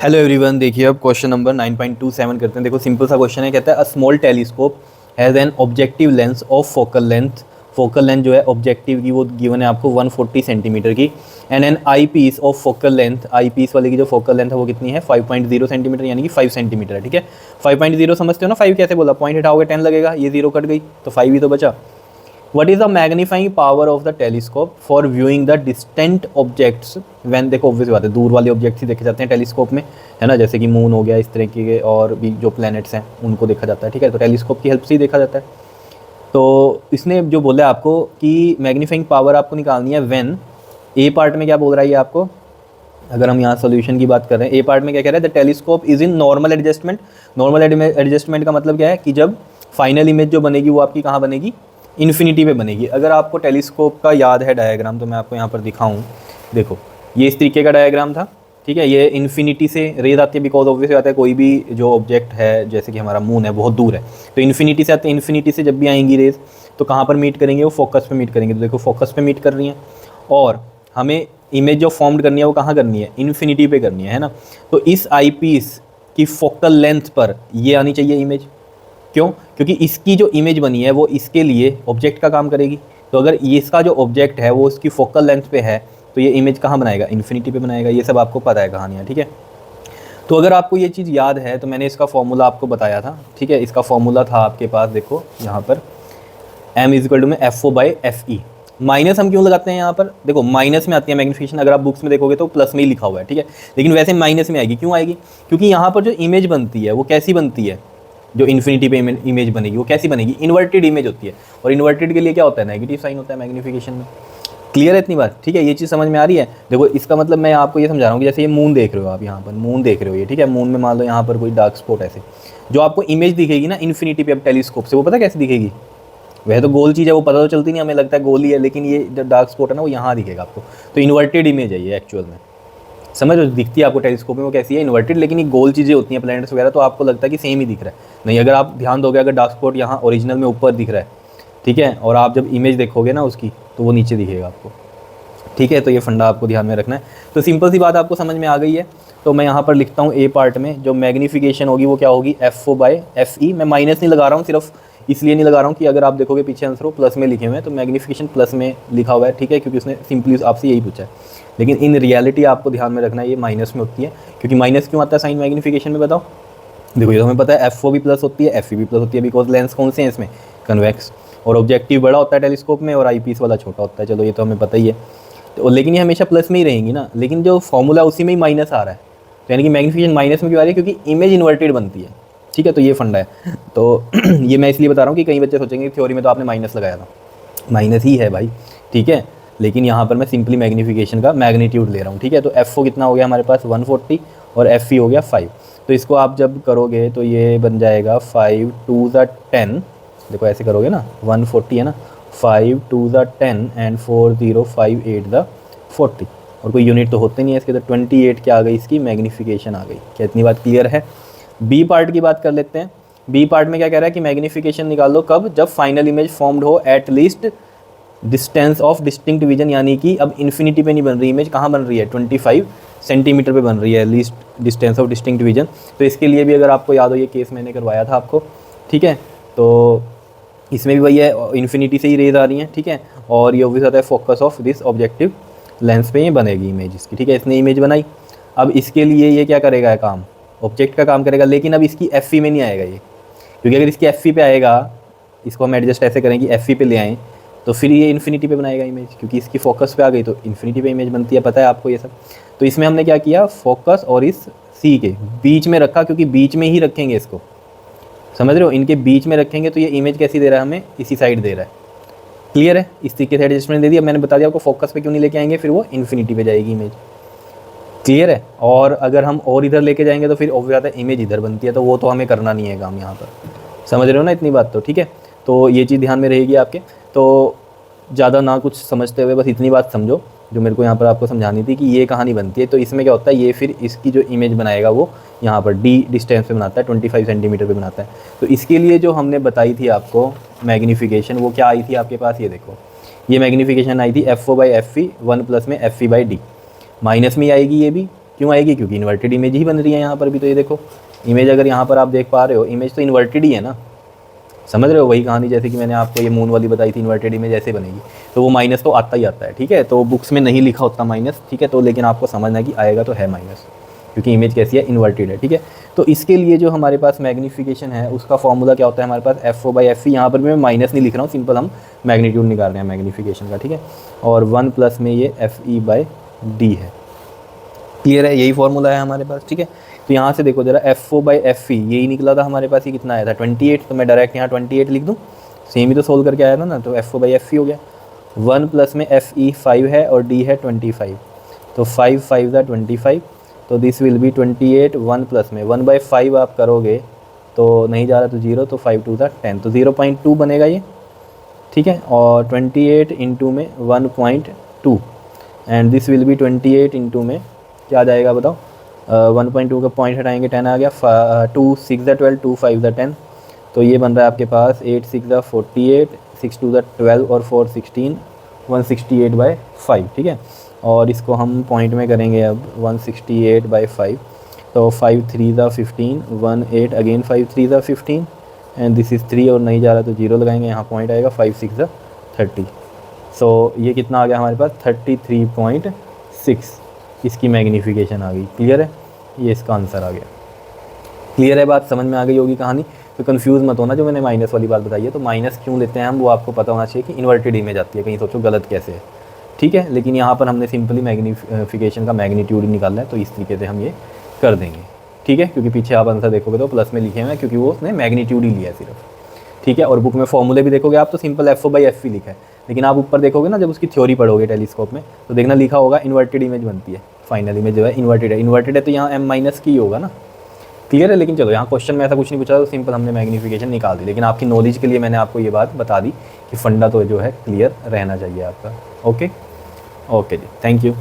Hello everyone, देखिए अब question number 9.27 करते हैं। देखो सिंपल सा क्वेश्चन है, कहता है a small telescope has an objective lens of focal length जो है ऑब्जेक्टिव की वो गिवन है आपको 140 सेंटीमीटर की, and an eyepiece of focal length, eyepiece वाले की जो फोकल लेंथ है वो कितनी है 5.0 सेंटीमीटर, यानी कि 5 सेंटीमीटर है। ठीक है, 5.0 समझते हो ना, 5 कैसे बोला, पॉइंट हटाओगे 10 लगेगा, ये 0 कट गई तो 5 ही तो बचा। What is the magnifying power of the telescope for viewing the distant objects when, देखो ऑब्वियस बात है दूर वाले ऑब्जेक्ट्स ही देखे जाते हैं टेलीस्कोप में, है ना, जैसे कि मून हो गया, इस तरह के और भी जो प्लैनेट्स हैं उनको देखा जाता है। ठीक है, तो टेलीस्कोप की हेल्प से ही देखा जाता है। तो इसने जो बोला आपको कि मैग्नीफाइंग पावर आपको निकालनी है व्हेन, ए पार्ट में क्या बोल रहा है ये आपको, अगर हम यहाँ सोल्यूशन की बात कर रहे हैं, ए पार्ट में क्या कह रहा है, the telescope is in normal adjustment. Normal adjustment का मतलब क्या है कि जब फाइनल इमेज जो बनेगी वो आपकी कहाँ बनेगी, इन्फिनिटी पे बनेगी। अगर आपको टेलीस्कोप का याद है डायग्राम तो मैं आपको यहाँ पर दिखाऊँ, देखो ये इस तरीके का डायग्राम था। ठीक है, ये इन्फिनिटी से रेज आती है, बिकॉज ऑब्वियस आता है कोई भी जो ऑब्जेक्ट है जैसे कि हमारा मून है बहुत दूर है, तो इन्फिनिटी से आते हैं, इन्फिनिटी से जब भी आएंगी रेज तो कहाँ पर मीट करेंगे, वो फोकस पे मीट करेंगे। तो देखो फोकस पे मीट कर रही हैं और हमें इमेज जो फॉर्म्ड करनी है वो कहाँ करनी है, इन्फिनिटी पे करनी है ना। तो इस आई पीस की फोकल लेंथ पर ये आनी चाहिए इमेज। क्यों? क्योंकि इसकी जो इमेज बनी है वो इसके लिए ऑब्जेक्ट का काम करेगी। तो अगर ये इसका जो ऑब्जेक्ट है वो इसकी फोकल लेंथ पे है तो ये इमेज कहाँ बनाएगा, इन्फिनिटी पे बनाएगा। ये सब आपको पता है कहानियाँ। ठीक है, तो अगर आपको ये चीज़ याद है तो मैंने इसका फॉर्मूला आपको बताया था। ठीक है, इसका फॉर्मूला था आपके पास, देखो यहाँ पर m इज इक्वल टू में f O by F e. Minus हम क्यों लगाते हैं यहाँ पर, देखो माइनस में आती है मैग्नीफिकेशन, अगर आप बुक्स में देखोगे तो प्लस में ही लिखा हुआ है। ठीक है, लेकिन वैसे माइनस में आएगी, क्यों आएगी, क्योंकि यहाँ पर जो इमेज बनती है वो कैसी बनती है, जो इन्फिनिटी पे इमेज बनेगी वो कैसी बनेगी, इन्वर्टेड इमेज होती है। और इन्वर्टेड के लिए क्या होता है, नेगेटिव साइन होता है मैग्नीफिकेशन में। क्लियर है इतनी बात? ठीक है, ये चीज़ समझ में आ रही है। देखो इसका मतलब मैं आपको ये समझा रहा हूँ कि जैसे ये मून देख रहे हो आप, यहाँ पर मून देख रहे हो ये, ठीक है, मून में मान लो यहाँ पर कोई डार्क स्पॉट ऐसे, जो आपको इमेज दिखेगी ना इन्फिनिटी पे अब टेलीस्कोप से, वो पता कैसे दिखेगी, वह तो गोल चीज़ है, वो पता तो चलती नहीं, हमें लगता है गोल ही है, लेकिन ये जो डार्क स्पॉट है ना वो यहाँ दिखेगा आपको। तो इन्वर्टेड इमेज है ये एक्चुअल में, समझ लो दिखती है आपको टेलीस्कोप में वो कैसी है, इन्वर्टेड। लेकिन ये गोल चीज़ें होती हैं प्लैनेट्स वगैरह, तो आपको लगता है कि सेम ही दिख रहा है। नहीं, अगर आप ध्यान दोगे, अगर डार्क स्पॉट यहाँ ओरिजिनल में ऊपर दिख रहा है, ठीक है, और आप जब इमेज देखोगे ना उसकी तो वो नीचे दिखेगा आपको। ठीक है, तो ये फंडा आपको ध्यान में रखना है। तो सिंपल सी बात आपको समझ में आ गई है। तो मैं यहाँ पर लिखता हूँ ए पार्ट में जो मैग्नीफिकेशन होगी वो क्या होगी, f O by F e. मैं माइनस नहीं लगा रहा हूँ, सिर्फ इसलिए नहीं लगा रहा हूँ कि अगर आप देखोगे पीछे आंसर हो प्लस में लिखे हुए हैं, तो मैग्नीफिकेशन प्लस में लिखा हुआ है। ठीक है, क्योंकि उसने सिंपली आपसे यही पूछा है, लेकिन इन रियलिटी आपको ध्यान में रखना है ये माइनस में होती है। क्योंकि माइनस क्यों आता है साइन मैग्नीफिकेशन में, बताओ। देखो ये तो हमें पता है एफ ओ भी प्लस होती है, एफ ई भी प्लस होती है, बिकॉज लेंस कौन से हैं इसमें, कन्वेक्स, और ऑब्जेक्टिव बड़ा होता है टेलीस्कोप में और आई पीस वाला छोटा होता है। चलो ये तो हमें पता ही है, तो लेकिन ये हमेशा प्लस में ही रहेंगी ना, लेकिन जो फॉर्मूला उसी में ही माइनस आ रहा है, तो यानी कि मैग्नीफिकेशन माइनस में क्यों आ रही है, क्योंकि इमेज इन्वर्टेड बनती है। ठीक है, तो ये फंडा है। तो ये मैं इसलिए बता रहा हूँ कि कई बच्चे सोचेंगे थ्योरी में तो आपने माइनस लगाया था, माइनस ही है भाई। ठीक है, लेकिन यहाँ पर मैं सिंपली मैग्नीफिकेशन का मैग्नीट्यूड ले रहा हूँ। ठीक है, तो एफ ओ कितना हो गया हमारे पास 140 और एफ ई हो गया 5। तो इसको आप जब करोगे तो ये बन जाएगा 5 2 ज़ा 10, देखो ऐसे करोगे ना, 140 है ना, 5 2 ज़ा 10 एंड 4 0 5 8 ज़ा 40, और कोई यूनिट तो होते नहीं है इसके, तो 28 क्या आ गई इसकी मैग्नीफिकेशन आ गई। क्या इतनी बात क्लियर है? बी पार्ट की बात कर लेते हैं। बी पार्ट में क्या कह रहा है कि मैग्नीफिकेशन निकाल लो कब, जब फाइनल इमेज फॉर्म्ड हो at least distance of distinct vision, यानी कि अब इन्फिनिटी पे नहीं बन रही इमेज, कहाँ बन रही है, 25 सेंटीमीटर पे बन रही है least distance of distinct vision. तो इसके लिए भी अगर आपको याद हो ये केस मैंने करवाया था आपको। ठीक है, तो इसमें भी वही है, इन्फिनिटी से ही रेज आ रही हैं। ठीक है, और ये ऑब्वियस आता है focus of this objective lens पे ये बनेगी इमेज इसकी। ठीक है, इसने इमेज बनाई, अब इसके लिए ये क्या करेगा काम, ऑब्जेक्ट का काम करेगा, लेकिन अब इसकी एफ में नहीं आएगा ये, क्योंकि अगर इसकी एफ पे आएगा, इसको हम एडजस्ट ऐसे करें कि एफ पे ले आएँ, तो फिर ये इन्फिनिटी पे बनाएगा इमेज, क्योंकि इसकी फोकस पे आ गई तो इन्फिनिटी पे इमेज बनती है, पता है आपको ये सब। तो इसमें हमने क्या किया, फोकस और इस सी के बीच में रखा, क्योंकि बीच में ही रखेंगे इसको, समझ रहे हो, इनके बीच में रखेंगे तो ये इमेज कैसी दे रहा है हमें, इसी साइड दे रहा है। क्लियर है? इस तरीके से एडजस्टमेंट दे दिया। मैंने बता दिया आपको फोकस पे क्यों नहीं लेके आएंगे, फिर वो इन्फिनिटी पे जाएगी इमेज। क्लियर है? और अगर हम और इधर लेके जाएंगे तो फिर ऑब्वियस है इमेज इधर बनती है, तो वो तो हमें करना नहीं है काम यहाँ पर, समझ रहे हो ना इतनी बात तो। ठीक है, तो ये चीज़ ध्यान में रहेगी आपके। तो ज़्यादा ना कुछ समझते हुए बस इतनी बात समझो जो मेरे को यहाँ पर आपको समझानी थी कि ये कहानी बनती है। तो इसमें क्या होता है, ये फिर इसकी जो इमेज बनाएगा वो यहाँ पर डी डिस्टेंस पे बनाता है, 25 सेंटीमीटर पे बनाता है। तो इसके लिए जो हमने बताई थी आपको मैग्नीफिकेशन, वो क्या आई थी आपके पास, ये देखो, ये मैग्नीफिकेशन आई थी F O by F E 1 plus में F E by D. Minus में ही आएगी ये भी, क्यों आएगी, क्योंकि इन्वर्टेड इमेज ही बन रही है यहाँ पर भी। तो ये देखो इमेज अगर यहाँ पर आप देख पा रहे हो, इमेज तो इन्वर्टेड ही है ना, समझ रहे हो, वही कहानी जैसे कि मैंने आपको ये मून वाली बताई थी, इन्वर्टेड इमेज ऐसे बनेगी, तो वो माइनस तो आता ही आता है, ठीक है। तो बुक्स में नहीं लिखा होता माइनस, ठीक है, तो लेकिन आपको समझना है कि आएगा तो है माइनस, क्योंकि इमेज कैसी है, इन्वर्टेड है, ठीक है। तो इसके लिए जो हमारे पास मैग्नीफिकेशन है उसका फॉर्मूला क्या होता है हमारे पास, FO/FE। यहाँ पर भी मैं माइनस नहीं लिख रहा हूँ, सिंपल हम मैग्नीट्यूड निकाल रहे हैं मैग्नीफिकेशन का, ठीक है। और 1 प्लस में ये FE/D है, क्लियर है, यही फॉर्मूला है हमारे पास, ठीक है। तो यहाँ से देखो जरा FO/FE यही निकला था हमारे पास, ये कितना आया था 28, तो मैं डायरेक्ट यहाँ 28 लिख दूँ, सेम ही तो सोल्व करके आया था ना, तो FO/FE हो गया। 1 प्लस में FE 5 है और D है 25, तो 5 5 ज़ा 25, तो दिस विल बी 28। 1 प्लस में 1/5 आप करोगे तो नहीं जा रहा तो 0, तो 5 2 ज़ा 10, तो 0.2 बनेगा ये, ठीक है। और 28 इंटू में 1.2 and this will be 28 into में क्या आ जाएगा बताओ, 1.2 का पॉइंट हटाएंगे 10 आ गया, 2 6 ज़ा 12, 2 5 ज़ा 10, तो ये बन रहा है आपके पास 8 6 ज़ा 48, 6 2 ज़ा 12 और 4 16, 168/5, ठीक है। और इसको हम पॉइंट में करेंगे अब 168/5, तो 5 3 ज़ा 15, 1 8 अगेन 5 3 ज़ा 15 एंड दिस इज़ 3 और नहीं जा रहा तो 0 लगाएंगे, यहाँ पॉइंट आएगा 5 6 ज़ा 30। सो ये कितना आ गया हमारे पास 33.6, इसकी मैग्नीफिकेशन आ गई, क्लियर है, ये इसका आंसर आ गया। क्लियर है बात, समझ में आ गई होगी कहानी। तो कंफ्यूज मत होना, जो मैंने माइनस वाली बात बताई है, तो माइनस क्यों लेते हैं हम वो आपको पता होना चाहिए कि इन्वर्टेड इमेज आती है, कहीं सोचो गलत कैसे है, ठीक है। लेकिन यहाँ पर हमने सिंपली मैग्नीफिकेशन का मैग्नीट्यूड निकालना है, तो इस तरीके से हम ये कर देंगे, ठीक है। क्योंकि पीछे आप आंसर देखोगे तो प्लस में लिखे हुए हैं, क्योंकि वो उसने मैग्नीट्यूड ही लिया है सिर्फ, ठीक है। और बुक में फॉर्मूले भी देखोगे आप तो सिंपल FO/FE लिखा है, लेकिन आप ऊपर देखोगे ना जब उसकी थ्योरी पढ़ोगे टेलीस्कोप में, तो देखना लिखा होगा इन्वर्टेड इमेज बनती है, फाइनल इमेज जो है इन्वर्टेड है तो यहाँ M माइनस की होगा ना, क्लियर है। लेकिन चलो यहाँ क्वेश्चन में ऐसा कुछ नहीं पूछा, तो सिंपल हमने मैग्नीफिकेशन निकाल दी, लेकिन आपकी नॉलेज के लिए मैंने आपको ये बात बता दी कि फंडा तो जो है क्लियर रहना चाहिए आपका। ओके जी, थैंक यू।